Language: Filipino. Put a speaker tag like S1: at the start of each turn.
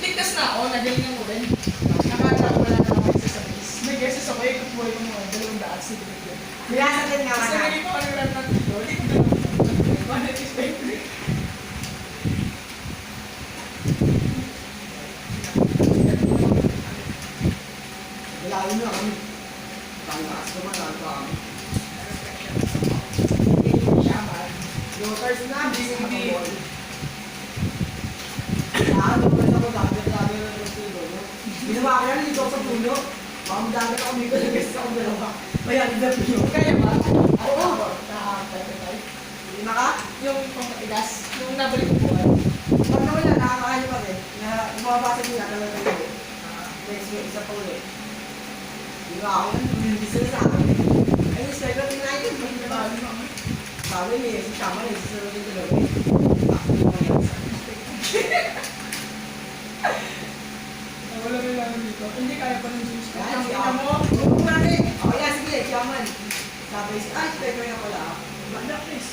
S1: Ligtas na ako, nagalingan ko rin. Nakata ko wala na ako isa sa base. May guesses ako, ikot buhay ko mga 200 sa dito.
S2: Nilasatin nga
S1: Kasi
S2: na.
S1: ganito ano lang natin dito, hindi ko ganun. Bakit is favorite?
S2: Lalo na kami. Panglakas naman ang kami. Loters na, hindi ko makabol. Saan, lumabas ako dami na gusto. Ginawa ko yan, dito ako sa puno. Dami ako dito, nag-guest ako dalawa. Kaya, nag-appeal.
S1: Kaya ba?
S2: Oo.
S1: Nakakapagpapay.
S2: Hindi na ka?
S1: Yung pangkatigas, yung nabalik ko buhay.
S2: Pag nawala, nakakaano pa rin. Na bumabasa niya talaga yun. Next week, isa pa ulit. Di ba ako yan, hindi sila sa akin. Ay, start na tinayin. Sabi niya, si Shama niya, susunod yung dalawa.
S1: Wala rin lang dito. Hindi kaya pa ng juice.
S2: Yan, si
S1: Kita mo?
S2: Amo. Huwag mo natin. Okay, sige, Shaman. Sabi siya, ay, start na pala.
S1: Banda, please.